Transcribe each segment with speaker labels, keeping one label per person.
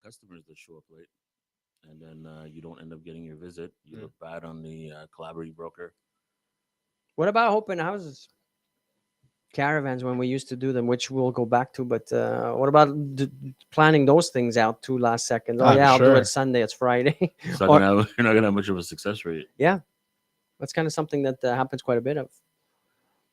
Speaker 1: customers that show up late, and then you don't end up getting your visit. You
Speaker 2: Mm.
Speaker 1: look bad on the collaborating broker.
Speaker 3: What about open houses, caravans when we used to do them, which we'll go back to? But what about planning those things out to last second? Oh yeah, I'll do it
Speaker 2: Sure.
Speaker 3: Sunday. It's Friday,
Speaker 1: It's not
Speaker 3: or
Speaker 1: gonna have, you're not gonna have much of a success rate.
Speaker 3: yeah, that's kind of something that happens quite a bit of.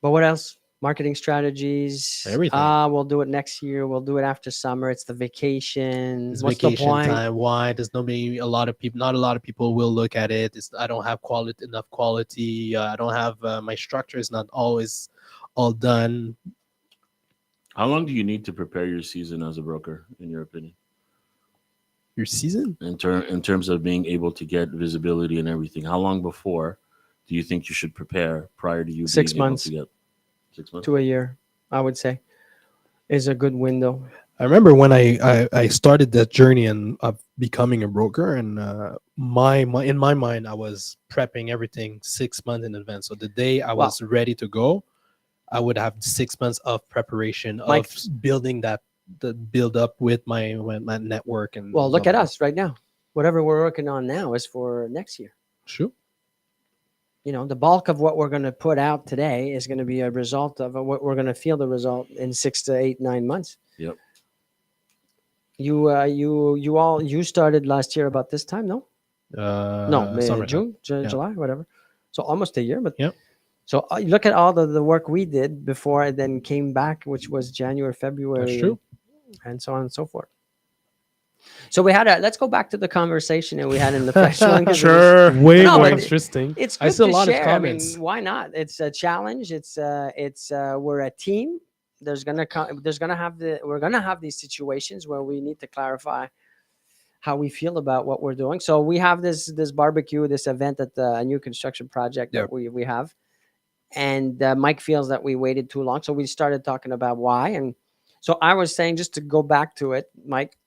Speaker 3: But what else? Marketing strategies.
Speaker 2: Everything.
Speaker 3: We'll do it next year. We'll do it after summer. It's the vacation.
Speaker 2: It's
Speaker 3: What's the
Speaker 2: vacation
Speaker 3: point?
Speaker 2: time. Why? There's nobody. A lot of people. Not a lot of people will look at it. I don't have enough quality. I don't have my structure is not always all done.
Speaker 1: How long do you need to prepare your season as a broker, in your opinion?
Speaker 2: Your season.
Speaker 1: In terms of being able to get visibility and everything, how long before do you think you should prepare prior to you
Speaker 3: 6
Speaker 1: being able
Speaker 3: months.
Speaker 1: to get 6 months?
Speaker 3: To a year, I would say, is a good window.
Speaker 2: I remember when I started that journey and of becoming a broker, and in my mind I was prepping everything 6 months in advance. So the day I was ready to go, I would have 6 months of preparation of
Speaker 3: Mike-
Speaker 2: building the build up with my network and.
Speaker 3: Well, look
Speaker 2: blah,
Speaker 3: at
Speaker 2: blah,
Speaker 3: us right now. Whatever we're working on now is for next year.
Speaker 2: blah. Sure.
Speaker 3: You know, the bulk of what we're going to put out today is going to be a result of what we're going to feel the result in 6 to 8, 9 months.
Speaker 1: Yep.
Speaker 3: You started last year about this time, no? No,
Speaker 2: Summertime.
Speaker 3: June,
Speaker 2: Yeah.
Speaker 3: July, whatever. So almost a year, but
Speaker 2: Yep.
Speaker 3: So look at all the work we did before I then came back, which was January, February,
Speaker 2: That's true.
Speaker 3: and so on and so forth. So let's go back to the conversation that we had in the fresh one. 'Cause it was-
Speaker 2: Sure. Way
Speaker 3: No,
Speaker 2: more
Speaker 3: but
Speaker 2: interesting.
Speaker 3: it's
Speaker 2: I
Speaker 3: good
Speaker 2: see a
Speaker 3: to
Speaker 2: lot of
Speaker 3: share.
Speaker 2: comments.
Speaker 3: I mean, why not? It's a challenge. It's we're a team. We're gonna have these situations where we need to clarify how we feel about what we're doing. So we have this barbecue, this event at a new construction project that we have, and Mike feels that we waited too long. So we started talking about why, and so I was saying, just to go back to it, Mike.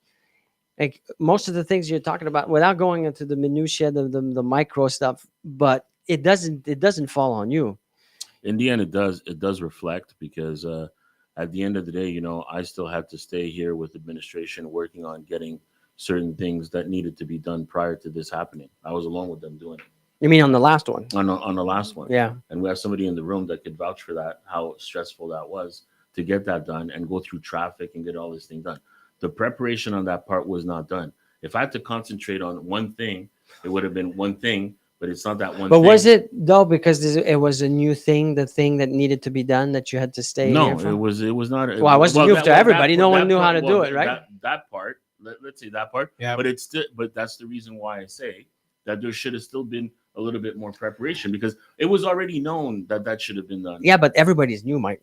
Speaker 3: Like most of the things you're talking about, without going into the minutia, the micro stuff, but it doesn't fall on you.
Speaker 1: In the end, it does reflect, because at the end of the day, I still had to stay here with administration working on getting certain things that needed to be done prior to this happening. I was alone with them doing it.
Speaker 3: You mean on the last one?
Speaker 1: On the last one.
Speaker 3: Yeah.
Speaker 1: And we have somebody in the room that could vouch for that, how stressful that was to get that done and go through traffic and get all this thing done. The preparation on that part was not done. If I had to concentrate on one thing, it would have been one thing, but it's not that one
Speaker 3: But
Speaker 1: thing.
Speaker 3: was it though, because it was a new thing, the thing that needed to be done that you had to stay
Speaker 1: No,
Speaker 3: here for?
Speaker 1: it was not.
Speaker 3: Well, it wasn't new to everybody. No one knew how to do it, right?
Speaker 1: That part, let's say that part.
Speaker 2: Yeah.
Speaker 1: But that's the reason why I say that there should have still been a little bit more preparation, because it was already known that should have been done.
Speaker 3: Yeah, but everybody's new, Mike.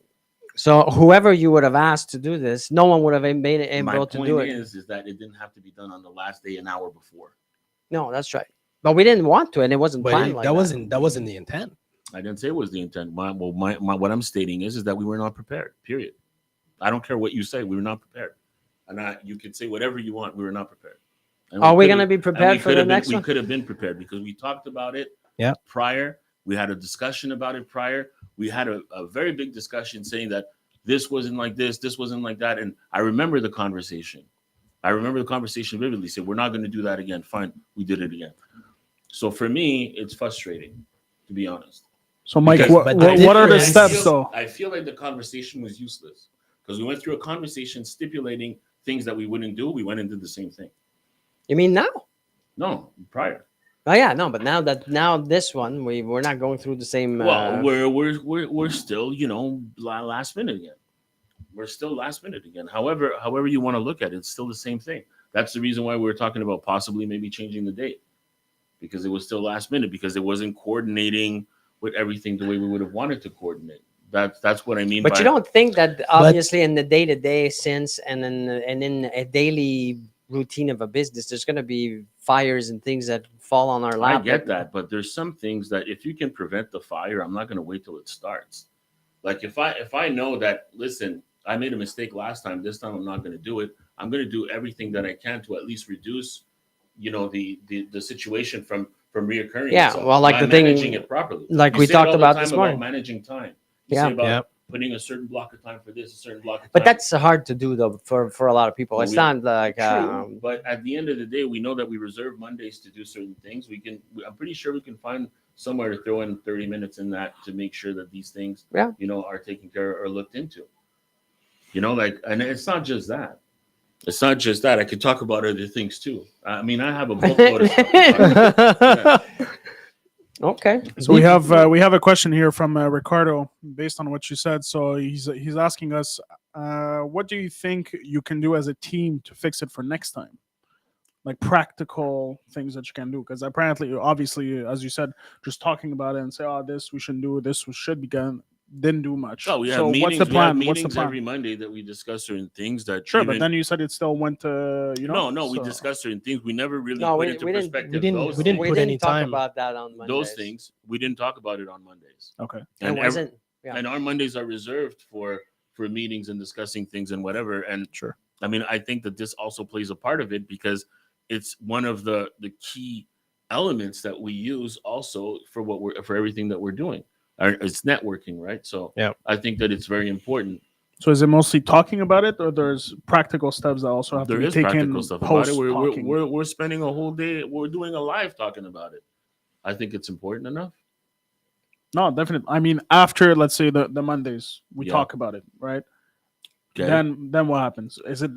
Speaker 3: So whoever you would have asked to do this, no one would have been able to do it.
Speaker 1: My point is that it didn't have to be done on the last day, an hour before.
Speaker 3: No, that's right. But we didn't want to, and it wasn't
Speaker 2: But
Speaker 3: planned like that.
Speaker 2: that wasn't the intent.
Speaker 1: I didn't say it was the intent. What I'm stating is that we were not prepared. Period. I don't care what you say. We were not prepared, and you can say whatever you want. We were not prepared.
Speaker 3: Are we going to be prepared for the next one?
Speaker 1: We could have been prepared because we talked about it.
Speaker 2: Yeah.
Speaker 1: Prior, we had a discussion about it prior. We had a very big discussion saying that this wasn't like this wasn't like that, and I remember the conversation. I remember the conversation vividly. Said we're not going to do that again. Fine, we did it again. So for me, it's frustrating, to be honest.
Speaker 4: So, Mike,
Speaker 1: Because-
Speaker 4: what are the
Speaker 1: I
Speaker 4: steps,
Speaker 1: feel-
Speaker 4: though?
Speaker 1: I feel like the conversation was useless because we went through a conversation stipulating things that we wouldn't do. We went and did the same thing.
Speaker 3: You mean now?
Speaker 1: No, prior.
Speaker 3: Oh yeah, no, but now this one we're not going through the same.
Speaker 1: Well, we're still last minute again. We're still last minute again. However you want to look at it, it's still the same thing. That's the reason why we were talking about possibly maybe changing the date, because it was still last minute, because it wasn't coordinating with everything the way we would have wanted to coordinate. That's what I mean.
Speaker 3: But you don't think that obviously in the day-to-day sense and in a daily routine of a business, there's going to be fires and things that fall on our lap.
Speaker 1: I get that, but there's some things that if you can prevent the fire, I'm not going to wait till it starts. Like if I know that, listen, I made a mistake last time, this time I'm not going to do it. I'm going to do everything that I can to at least reduce, the situation from reoccurring.
Speaker 3: Yeah,
Speaker 1: itself
Speaker 3: well, like
Speaker 1: by
Speaker 3: the thing,
Speaker 1: managing it properly.
Speaker 3: like
Speaker 1: You
Speaker 3: we
Speaker 1: say it
Speaker 3: talked
Speaker 1: all the
Speaker 3: about
Speaker 1: time
Speaker 3: this morning.
Speaker 1: managing time.
Speaker 3: Yeah.
Speaker 1: Say about putting a certain block of time for this, a certain block of time.
Speaker 3: But that's hard to do though for a lot of people.
Speaker 1: Well,
Speaker 3: It's
Speaker 1: we-
Speaker 3: not like
Speaker 1: True, but at the end of the day, we know that we reserve Mondays to do certain things. I'm pretty sure we can find somewhere to throw in 30 minutes in that to make sure that these things,
Speaker 3: Yeah.
Speaker 1: are taken care of or looked into. And it's not just that. It's not just that. I could talk about other things too. I mean, I have a boatload of stuff to talk about. Yeah.
Speaker 3: Okay.
Speaker 4: So we have a question here from Ricardo based on what you said. So he's asking us, what do you think you can do as a team to fix it for next time? Like practical things that you can do, because apparently, obviously, as you said, just talking about it and say, "Oh, this we shouldn't do, this should be done," didn't do much.
Speaker 1: Oh, we have
Speaker 4: so
Speaker 1: meetings.
Speaker 4: what's the
Speaker 1: We
Speaker 4: plan?
Speaker 1: have
Speaker 4: What's the
Speaker 1: meetings
Speaker 4: plan?
Speaker 1: every Monday that we discuss certain things that.
Speaker 4: Sure,
Speaker 1: even-
Speaker 4: but then you said it still went to
Speaker 1: No, we
Speaker 4: so-
Speaker 1: discussed certain things. We never really
Speaker 3: No,
Speaker 1: put
Speaker 3: we-
Speaker 1: into
Speaker 3: we didn't-
Speaker 1: perspective
Speaker 2: we didn't-
Speaker 1: those
Speaker 2: we didn't
Speaker 3: we
Speaker 2: put
Speaker 3: didn't
Speaker 2: any
Speaker 3: talk
Speaker 2: time.
Speaker 3: about that on Mondays.
Speaker 1: those things. We didn't talk about it on Mondays.
Speaker 4: Okay.
Speaker 3: It
Speaker 1: And
Speaker 3: wasn't. Yeah.
Speaker 1: and our Mondays are reserved for meetings and discussing things and whatever. And
Speaker 4: Sure.
Speaker 1: I mean, I think that this also plays a part of it because it's one of the key elements that we use also for everything that we're doing. It's networking, right? So
Speaker 2: Yeah.
Speaker 1: I think that it's very important.
Speaker 4: So is it mostly talking about it, or there's practical steps that also have
Speaker 1: There
Speaker 4: to be
Speaker 1: is
Speaker 4: taken
Speaker 1: practical stuff about it.
Speaker 4: post
Speaker 1: We're,
Speaker 4: talking?
Speaker 1: we're spending a whole day. We're doing a live talking about it. I think it's important enough.
Speaker 4: No, definitely. I mean, after let's say the Mondays, we
Speaker 1: Yeah.
Speaker 4: talk about it, right?
Speaker 1: Okay.
Speaker 4: Then what happens? Is it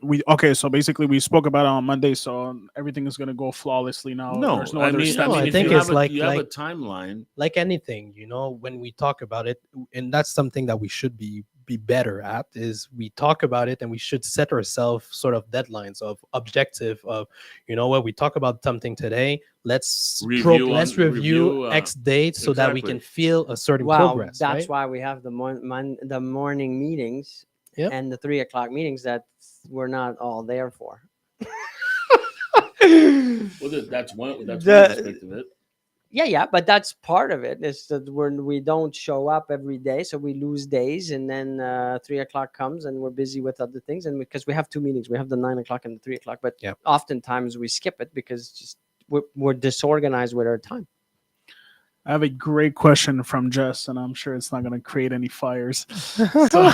Speaker 4: we okay? So basically, we spoke about it on Monday, so everything is gonna go flawlessly now.
Speaker 1: no,
Speaker 4: There's no
Speaker 1: I
Speaker 4: other
Speaker 1: mean,
Speaker 4: steps.
Speaker 2: No, I
Speaker 1: if
Speaker 2: think
Speaker 1: you
Speaker 2: it's
Speaker 1: have
Speaker 2: like-
Speaker 1: you have a
Speaker 2: like-
Speaker 1: timeline.
Speaker 2: Like anything, when we talk about it, and that's something that we should be better at, is we talk about it and we should set ourselves sort of deadlines of objective of, what we talk about something today, let's
Speaker 1: Review
Speaker 2: review
Speaker 1: on-
Speaker 2: X date so that we
Speaker 1: exactly.
Speaker 2: can feel a certain
Speaker 3: Well,
Speaker 2: progress.
Speaker 3: that's
Speaker 2: right?
Speaker 3: why we have the morning meetings
Speaker 2: Yep.
Speaker 3: and the 3 o'clock meetings that we're not all there for.
Speaker 1: Well, that's one aspect of it.
Speaker 3: Yeah, but that's part of it. Is that we don't show up every day, so we lose days, and then 3 o'clock comes, and we're busy with other things, and because we have two meetings, we have the 9 o'clock and the 3 o'clock, but
Speaker 2: Yep.
Speaker 3: oftentimes we skip it because just we're disorganized with our time.
Speaker 4: I have a great question from Jess, and I'm sure it's not going to create any fires. So,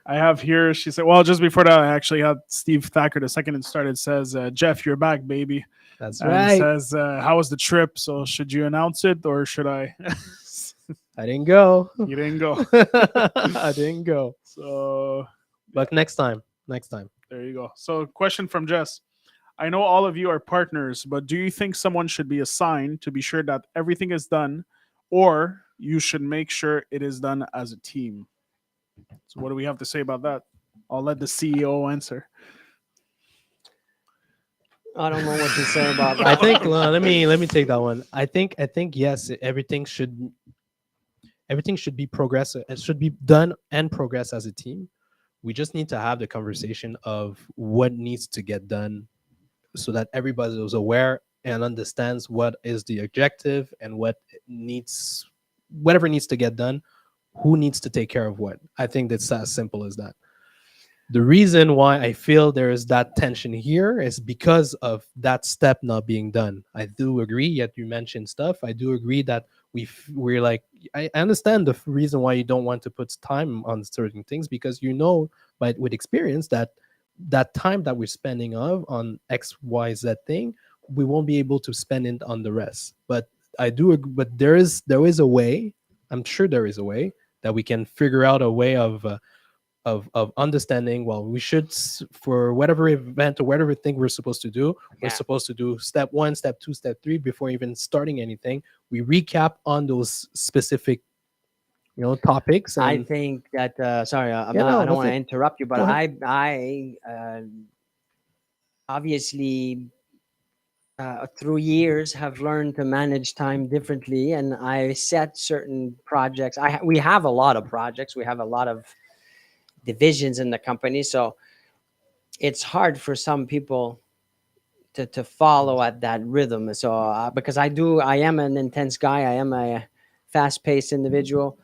Speaker 4: I have here, she said, well, just before that, I actually had Steve Thacker, the second it started, says, Jeff, you're back, baby.
Speaker 2: That's
Speaker 4: And
Speaker 2: right.
Speaker 4: says, how was the trip? So should you announce it or should I?
Speaker 2: I didn't go.
Speaker 4: You didn't go.
Speaker 2: I didn't go.
Speaker 4: So
Speaker 2: But next time.
Speaker 4: there you go. So question from Jess. I know all of you are partners, but do you think someone should be assigned to be sure that everything is done, or you should make sure it is done as a team? So what do we have to say about that? I'll let the CEO answer.
Speaker 3: I don't know what to say about that.
Speaker 2: I think let me take that one. I think yes, everything should be progressive. It should be done and progress as a team. We just need to have the conversation of what needs to get done so that everybody is aware and understands what is the objective and whatever needs to get done, who needs to take care of what. I think that's as simple as that. The reason why I feel there is that tension here is because of that step not being done. I do agree, yet you mentioned stuff. I do agree that we're like, I understand the reason why you don't want to put time on certain things, because but with experience that time that we're spending on X, Y, Z thing, we won't be able to spend it on the rest. But I do agree, but there is a way. I'm sure there is a way that we can figure out a way of understanding. Well, we should, for whatever event or whatever thing we're supposed to do, we're
Speaker 3: Yeah.
Speaker 2: supposed to do step 1, step 2, step 3 before even starting anything. We recap on those specific topics.
Speaker 3: I
Speaker 2: And
Speaker 3: think that sorry, I
Speaker 2: no,
Speaker 3: don't
Speaker 2: go
Speaker 3: want to
Speaker 2: ahead.
Speaker 3: interrupt you, but
Speaker 2: Go
Speaker 3: I obviously through years have learned to manage time differently, and I set certain projects. We have a lot of projects. We have a lot of divisions in the company, so it's hard for some people to follow at that rhythm. So because I am an intense guy. I am a fast-paced individual.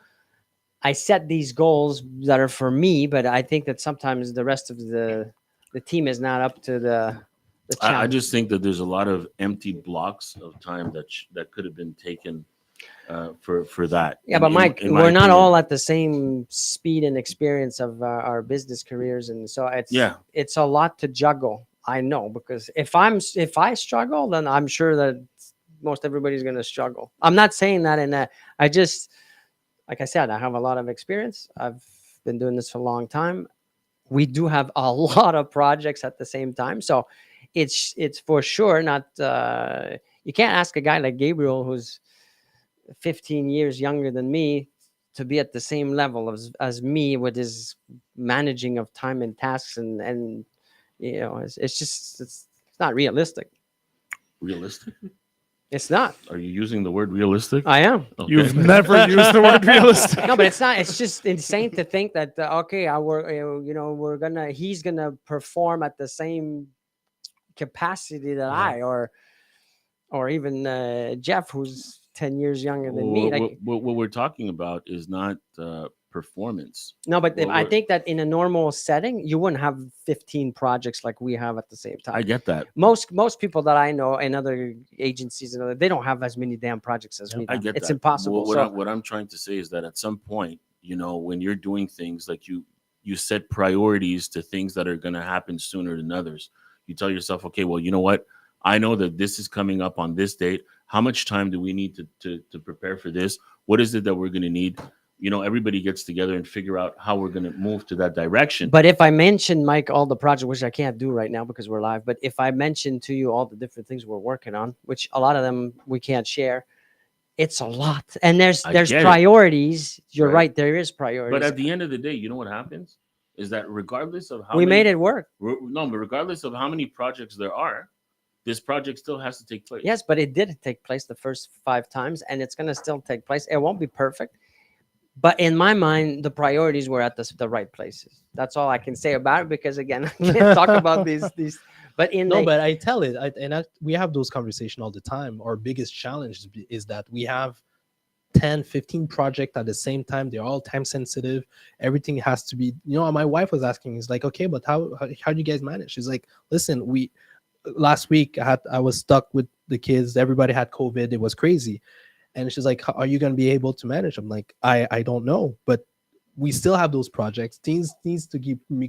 Speaker 3: I set these goals that are for me, but I think that sometimes the rest of the team is not up to the
Speaker 1: I
Speaker 3: challenge.
Speaker 1: just think that there's a lot of empty blocks of time that could have been taken for that.
Speaker 3: Yeah,
Speaker 1: in-
Speaker 3: but
Speaker 1: in-
Speaker 3: Mike,
Speaker 1: in my
Speaker 3: we're not
Speaker 1: opinion.
Speaker 3: all at the same speed and experience of our business careers, and so it's a lot to juggle. I know, because if I struggle, then I'm sure that most everybody's going to struggle. I'm not saying that in that. I just, like I said, I have a lot of experience. I've been doing this for a long time. We do have a lot of projects at the same time, so it's for sure not. You can't ask a guy like Gabriel, who's 15 years younger than me, to be at the same level as me with his managing of time and tasks, and you know, it's not realistic.
Speaker 1: Realistic?
Speaker 3: It's not.
Speaker 1: Are you using the word realistic?
Speaker 3: I am.
Speaker 1: Okay.
Speaker 4: You've never used the word realistic.
Speaker 3: No, but it's not. It's just insane to think that okay, he's gonna perform at the same capacity that I or even Jeff, who's 10 years younger than me. Like,
Speaker 1: What we're talking about is not performance.
Speaker 3: no, but
Speaker 1: Well,
Speaker 3: I think that in a normal setting, you wouldn't have 15 projects like we have at the same time.
Speaker 1: I get that.
Speaker 3: Most people that I know in other agencies and they don't have as many damn projects as we do.
Speaker 1: I get
Speaker 3: It's
Speaker 1: that.
Speaker 3: impossible.
Speaker 1: What I'm trying to say is that at some point, you know, when you're doing things like you set priorities to things that are going to happen sooner than others. You tell yourself, okay, well, you know what? I know that this is coming up on this date. How much time do we need to prepare for this? What is it that we're going to need? You know, everybody gets together and figure out how we're going to move to that direction.
Speaker 3: But if I mention, Mike, all the projects, which I can't do right now because we're live, but if I mention to you all the different things we're working on, which a lot of them we can't share, it's a lot. And there's
Speaker 1: get it.
Speaker 3: priorities. You're
Speaker 1: Right.
Speaker 3: right. There is priorities.
Speaker 1: But at the end of the day, you know what happens? Is that regardless of how
Speaker 3: we
Speaker 1: many,
Speaker 3: made it work.
Speaker 1: No, but regardless of how many projects there are, this project still has to take place.
Speaker 3: Yes, but it did take place the first 5 times, and it's going to still take place. It won't be perfect. But in my mind, the priorities were at the right places. That's all I can say about it, because again, I can't talk about these. But
Speaker 2: But I tell it, we have those conversations all the time. Our biggest challenge is that we have 10, 15 projects at the same time. They're all time sensitive. Everything has to be, you know, my wife was asking, it's like, okay, but how do you guys manage? She's like, listen, last week I was stuck with the kids. Everybody had COVID. It was crazy. And she's like, are you going to be able to manage? I'm like, I don't know, but we still have those projects. Things needs to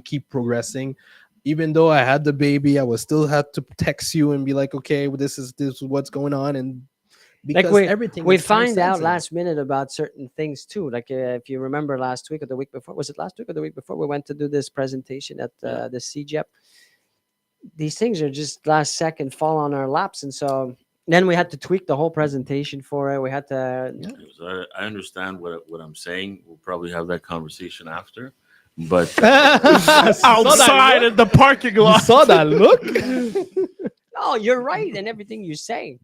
Speaker 2: keep progressing. Even though I had the baby, I was still had to text you and be like, okay, well, this is what's going on. And because everything
Speaker 3: we
Speaker 2: is time
Speaker 3: find out
Speaker 2: sensitive.
Speaker 3: last minute about certain things too. Like if you remember last week or the week before, was it last week or the week before, we went to do this presentation at the CGEP. These things are just last second fall on our laps, and so then we had to tweak the whole presentation for it. We had to.
Speaker 1: I understand what I'm saying. We'll probably have that conversation after. But
Speaker 4: Outside in the parking
Speaker 2: You
Speaker 4: lot.
Speaker 2: saw that look?
Speaker 3: No, you're right in everything you say.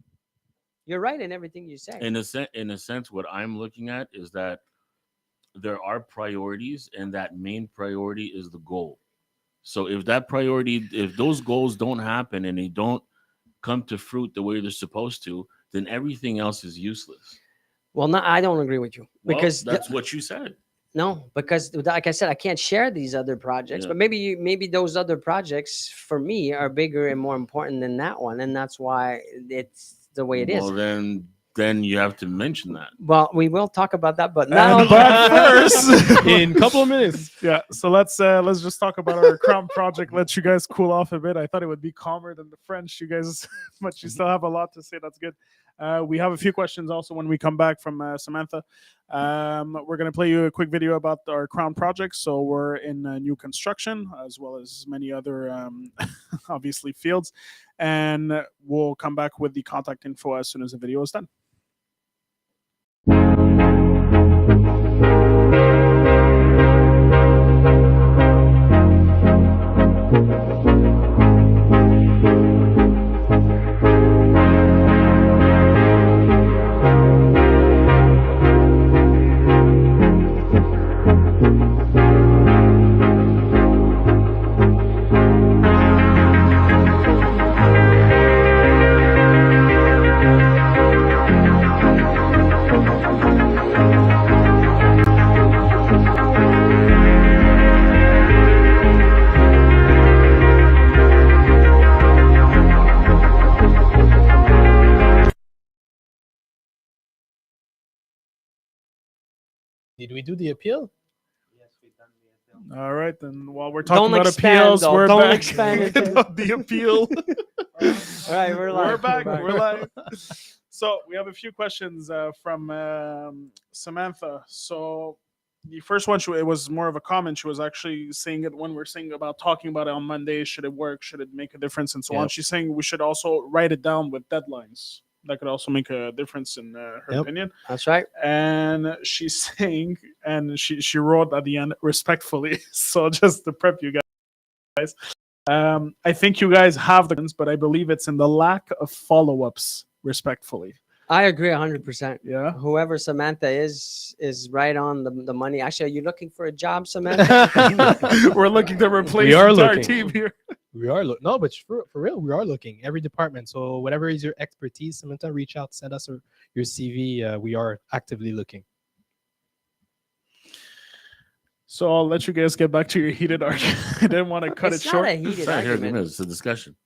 Speaker 3: You're right in everything you say.
Speaker 1: in a sense, what I'm looking at is that there are priorities, and that main priority is the goal. So if those goals don't happen and they don't come to fruit the way they're supposed to, then everything else is useless.
Speaker 3: Well, no, I don't agree with you,
Speaker 1: Well,
Speaker 3: because
Speaker 1: that's what you said.
Speaker 3: no, because like I said, I can't share these other projects.
Speaker 1: Yeah.
Speaker 3: But maybe those other projects for me are bigger and more important than that one, and that's why it's the way it is.
Speaker 1: Well, then you have to mention that.
Speaker 3: Well, we will talk about that, but now.
Speaker 4: But first,
Speaker 2: In a couple of minutes.
Speaker 4: yeah. So let's just talk about our crown project. Let you guys cool off a bit. I thought it would be calmer than the French, you guys, but you still have a lot to say. That's good. We have a few questions also when we come back from Samantha. We're going to play you a quick video about our crown project. So we're in new construction, as well as many other obviously fields, and we'll come back with the contact info as soon as the video is done.
Speaker 2: Did we do the appeal?
Speaker 4: All right, then while we're talking
Speaker 3: Don't
Speaker 4: about
Speaker 3: expand,
Speaker 4: appeals,
Speaker 3: though.
Speaker 4: we're
Speaker 3: Don't
Speaker 4: back.
Speaker 3: expand it.
Speaker 4: The appeal.
Speaker 3: All right, we're live.
Speaker 4: We're back.
Speaker 3: We're
Speaker 4: We're live. So we have a few questions from Samantha. So the first one, it was more of a comment. She was actually saying it when we're saying about talking about it on Monday. Should it work? Should it make a difference? And so on.
Speaker 2: Yep.
Speaker 4: She's saying we should also write it down with deadlines. That could also make a difference in her
Speaker 2: Yep.
Speaker 4: opinion.
Speaker 3: That's right.
Speaker 4: And she's saying, and she wrote at the end respectfully. So just to prep you guys, I think you guys have the, but I believe it's in the lack of follow-ups. Respectfully,
Speaker 3: I agree 100%.
Speaker 4: yeah.
Speaker 3: Whoever Samantha is right on the money. Actually, are you looking for a job, Samantha?
Speaker 4: We're looking to replace
Speaker 2: We are
Speaker 4: the entire
Speaker 2: looking.
Speaker 4: team here.
Speaker 2: We are no, but for real, we are looking every department. So whatever is your expertise, Samantha, reach out, send us your CV. We are actively looking.
Speaker 4: So I'll let you guys get back to your heated argument. I didn't want to cut
Speaker 3: It's
Speaker 4: it
Speaker 3: not
Speaker 4: short.
Speaker 3: a
Speaker 1: It's
Speaker 3: heated
Speaker 1: not here,
Speaker 3: argument.
Speaker 1: it's a discussion.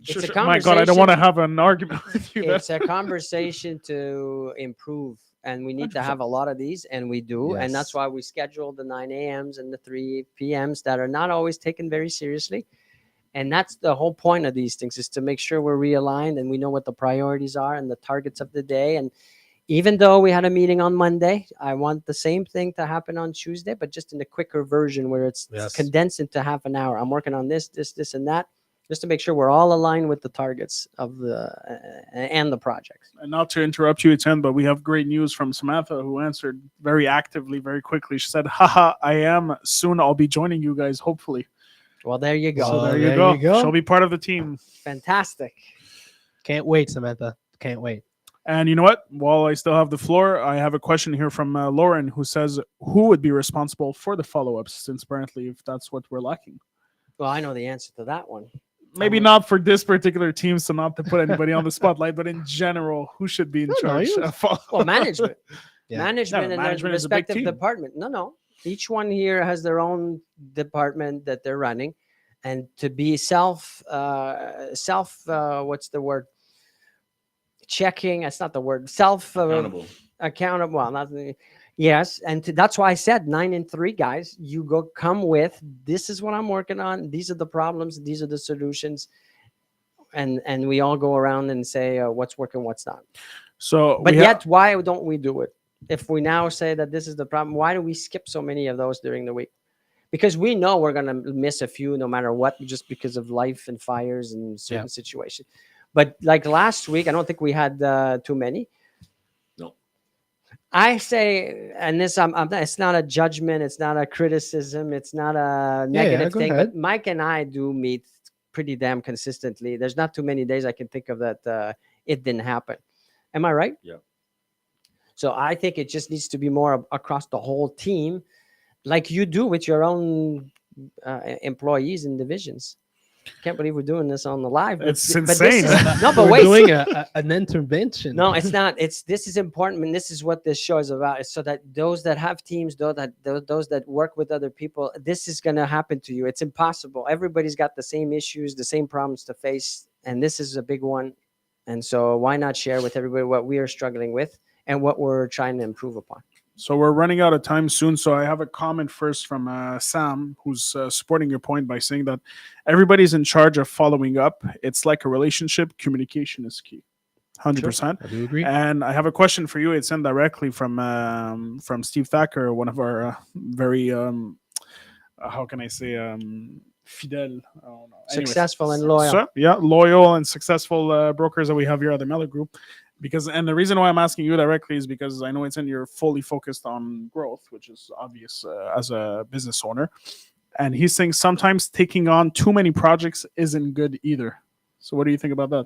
Speaker 3: It's a
Speaker 4: My God, I don't want to have an argument with you.
Speaker 3: It's a conversation to improve, and we need to
Speaker 4: 100%.
Speaker 3: have a lot of these, and we do, and that's
Speaker 2: Yes.
Speaker 3: why we schedule the 9 a.m.s and the 3 p.m.s that are not always taken very seriously. And that's the whole point of these things, is to make sure we're realigned and we know what the priorities are and the targets of the day. And even though we had a meeting on Monday, I want the same thing to happen on Tuesday, but just in a quicker version where it's
Speaker 2: Yes.
Speaker 3: condensed into half an hour. I'm working on this, and that, just to make sure we're all aligned with the targets of the and the projects.
Speaker 4: And not to interrupt you, Etienne, but we have great news from Samantha, who answered very actively, very quickly. She said, haha, I am. Soon I'll be joining you guys, hopefully.
Speaker 3: Well, there you go.
Speaker 4: So
Speaker 2: Well,
Speaker 4: there you
Speaker 2: there
Speaker 4: go.
Speaker 2: you go.
Speaker 4: She'll be part of the team.
Speaker 3: Fantastic.
Speaker 2: Can't wait, Samantha. Can't wait.
Speaker 4: And you know what? While I still have the floor, I have a question here from Lauren, who says, who would be responsible for the follow-ups, since apparently if that's what we're lacking?
Speaker 3: Well, I know the answer to that one.
Speaker 4: Maybe not for this particular team, so not to put anybody on the spotlight, but in general, who should be in
Speaker 2: No,
Speaker 4: charge?
Speaker 2: you-
Speaker 4: of follow-
Speaker 3: Well, management.
Speaker 2: Yeah.
Speaker 3: Management
Speaker 4: No,
Speaker 3: and
Speaker 4: management
Speaker 3: their
Speaker 4: is a big
Speaker 3: respective
Speaker 4: team.
Speaker 3: department. No. Each one here has their own department that they're running. And to be what's the word? Checking. That's not the word.
Speaker 1: Accountable.
Speaker 3: Accountable. Well, not yes, and that's why I said 9 and 3, guys. You come with, this is what I'm working on. These are the problems. These are the solutions, and we all go around and say what's working, what's not.
Speaker 4: So,
Speaker 3: But
Speaker 4: we ha-
Speaker 3: yet, why don't we do it? If we now say that this is the problem, why do we skip so many of those during the week? Because we know we're gonna miss a few no matter what, just because of life and fires and certain situations. But like last week, I don't think we had too many.
Speaker 1: No.
Speaker 3: I say, and this, it's not a judgment, it's not a criticism, it's not a negative
Speaker 2: go
Speaker 3: thing.
Speaker 2: ahead.
Speaker 3: But Mike and I do meet pretty damn consistently. There's not too many days I can think of that it didn't happen. Am I right?
Speaker 1: Yeah.
Speaker 3: So I think it just needs to be more across the whole team, like you do with your own employees and divisions. Can't believe we're doing this on the live. but-
Speaker 4: It's
Speaker 3: but this
Speaker 4: insane.
Speaker 3: is- no, but
Speaker 2: We're
Speaker 3: wait.
Speaker 2: doing an intervention.
Speaker 3: No, it's not. This is important, and this is what this show is about. It's so that those that have teams, those that work with other people, this is going to happen to you. It's impossible. Everybody's got the same issues, the same problems to face, and this is a big one. And so, why not share with everybody what we are struggling with and what we're trying to improve upon?
Speaker 4: So we're running out of time soon. So I have a comment first from Sam, who's supporting your point by saying that everybody's in charge of following up. It's like a relationship. Communication is key. 100%.
Speaker 2: I do agree.
Speaker 4: And I have a question for you. It's sent directly from Steve Thacker, one of our very how can I say fidel, I don't know. Anyways.
Speaker 3: Successful and loyal.
Speaker 4: So, yeah, loyal and successful brokers that we have here at the Mellor Group. And the reason why I'm asking you directly is because I know you're fully focused on growth, which is obvious as a business owner. And he's saying sometimes taking on too many projects isn't good either. So what do you think about that?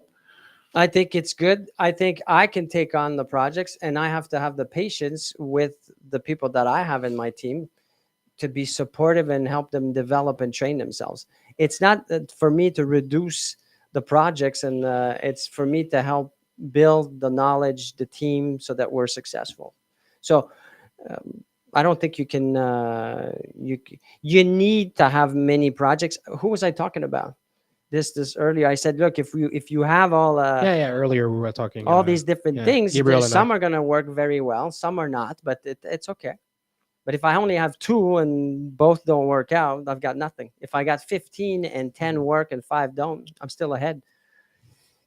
Speaker 3: I think it's good. I think I can take on the projects, and I have to have the patience with the people that I have in my team to be supportive and help them develop and train themselves. It's not for me to reduce the projects, and it's for me to help build the knowledge, the team, so that we're successful. So I don't think you can. You need to have many projects. Who was I talking about? This earlier. I said, look, if you have all
Speaker 2: Earlier we were talking
Speaker 3: all these different things,
Speaker 2: Gabriel and
Speaker 3: some are going to work very well, some are not, but it's okay. But if I only have 2 and both don't work out, I've got nothing. If I got 15 and 10 work and 5 don't, I'm still ahead.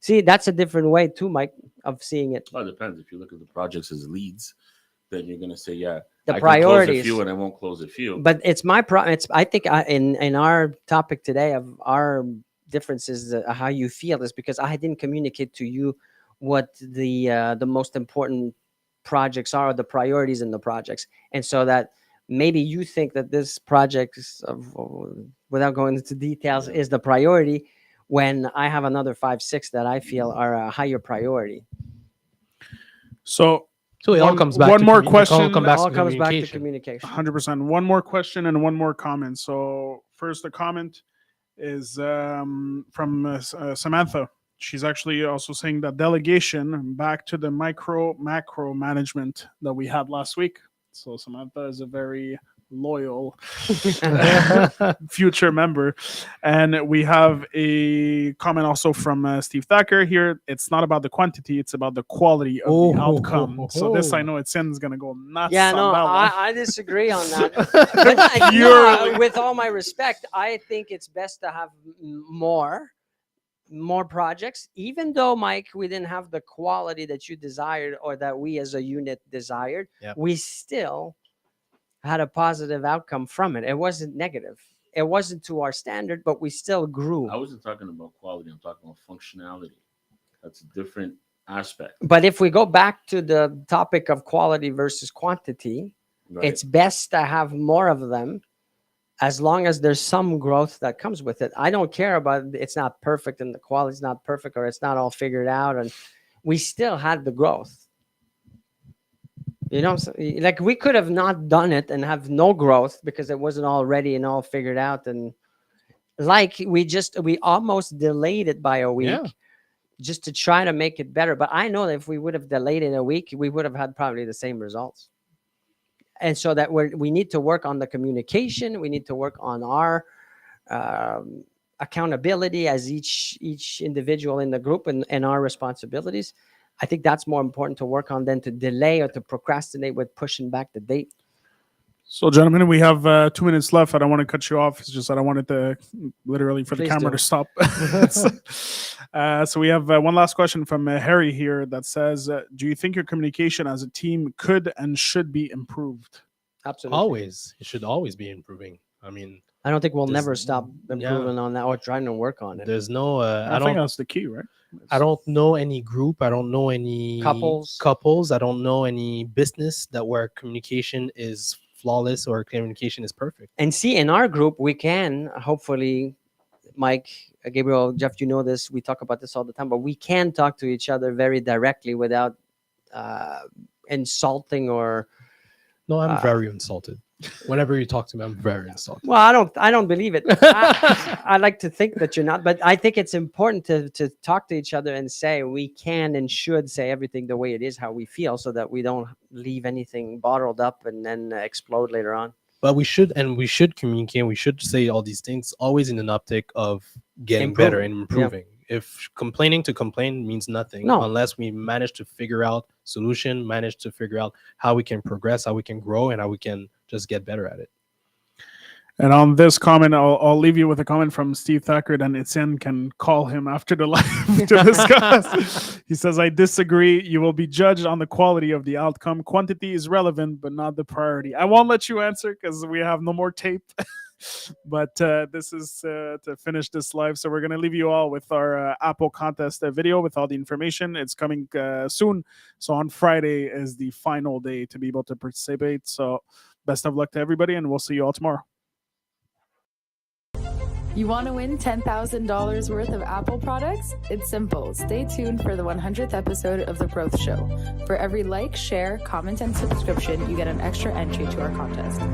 Speaker 3: See, that's a different way too, Mike, of seeing it.
Speaker 1: Well, it depends. If you look at the projects as leads, then you're going to say, yeah,
Speaker 3: The
Speaker 1: I
Speaker 3: priorities.
Speaker 1: can close a few and I won't close a few.
Speaker 3: But it's my it's I think in our topic today of our differences, how you feel is because I didn't communicate to you what the most important projects are, the priorities in the projects, and so that maybe you think that this project without going into details is the priority, when I have another 5-6 that I feel are a higher priority.
Speaker 4: So
Speaker 2: So it all
Speaker 4: One-
Speaker 2: comes back.
Speaker 4: one
Speaker 2: to
Speaker 4: more
Speaker 2: commu- it all
Speaker 4: question.
Speaker 2: come
Speaker 3: It
Speaker 2: back
Speaker 3: all
Speaker 2: to
Speaker 3: comes back to
Speaker 2: communication.
Speaker 3: communication.
Speaker 4: 100%. One more question and one more comment. So first, the comment is from Samantha. She's actually also saying that delegation back to the macro management that we had last week. So Samantha is a very loyal future member. And we have a comment also from Steve Thacker here. It's not about the quantity, it's about the quality of the outcome. So this, I know Etienne's going to go nuts
Speaker 3: Yeah,
Speaker 4: on
Speaker 3: no,
Speaker 4: that one.
Speaker 3: I disagree on that. But
Speaker 4: Purely.
Speaker 3: with all my respect, I think it's best to have more projects, even though, Mike, we didn't have the quality that you desired or that we as a unit desired.
Speaker 2: Yep.
Speaker 3: We still had a positive outcome from it. It wasn't negative. It wasn't to our standard, but we still grew.
Speaker 1: I wasn't talking about quality. I'm talking about functionality. That's a different aspect.
Speaker 3: But if we go back to the topic of quality versus quantity,
Speaker 1: Right?
Speaker 3: it's best to have more of them as long as there's some growth that comes with it. I don't care about it's not perfect and the quality's not perfect or it's not all figured out. And we still had the growth. You know, like we could have not done it and have no growth because it wasn't all ready and all figured out. And like we almost delayed it by a week.
Speaker 2: Yeah.
Speaker 3: Just to try to make it better. But I know that if we would have delayed it a week, we would have had probably the same results. And so that we need to work on the communication. We need to work on our accountability as each individual in the group and our responsibilities. I think that's more important to work on than to delay or to procrastinate with pushing back the date.
Speaker 4: So, gentlemen, we have 2 minutes left. I don't want to cut you off. It's just that I wanted to literally for the
Speaker 3: Please
Speaker 4: camera
Speaker 3: do.
Speaker 4: to stop. So we have one last question from Harry here that says, do you think your communication as a team could and should be improved?
Speaker 3: Absolutely.
Speaker 2: Always, it should always be improving. I mean,
Speaker 3: I don't think we'll
Speaker 2: There's-
Speaker 3: never stop improving on that or trying to work on it.
Speaker 2: there's no.
Speaker 4: I think that's the key, right?
Speaker 2: I don't know any group. I don't know any
Speaker 3: Couples.
Speaker 2: I don't know any business that where communication is flawless or communication is perfect.
Speaker 3: And see, in our group, we can hopefully, Mike, Gabriel, Jeff, you know this. We talk about this all the time, but we can talk to each other very directly without insulting or.
Speaker 2: No, I'm very insulted. Whenever you talk to me, I'm very insulted.
Speaker 3: Well, I don't believe it. I like to think that you're not, but I think it's important to talk to each other and say we can and should say everything the way it is, how we feel, so that we don't leave anything bottled up and then explode later on.
Speaker 2: But we should communicate. We should say all these things always in an optic of getting better and improving. If complaining to complain means nothing
Speaker 3: No.
Speaker 2: unless we manage to figure out solution, manage to figure out how we can progress, how we can grow, and how we can just get better at it.
Speaker 4: And on this comment, I'll leave you with a comment from Steve Thacker, and Etienne can call him after the live to discuss. He says, I disagree. You will be judged on the quality of the outcome. Quantity is relevant, but not the priority. I won't let you answer because we have no more tape. But this is to finish this live. So we're going to leave you all with our Apple contest video with all the information. It's coming soon. So on Friday is the final day to be able to participate. So best of luck to everybody, and we'll see you all tomorrow.
Speaker 5: You want to win $10,000 worth of Apple products? It's simple. Stay tuned for the 100th episode of The Growth Show. For every like, share, comment, and subscription, you get an extra entry to our contest.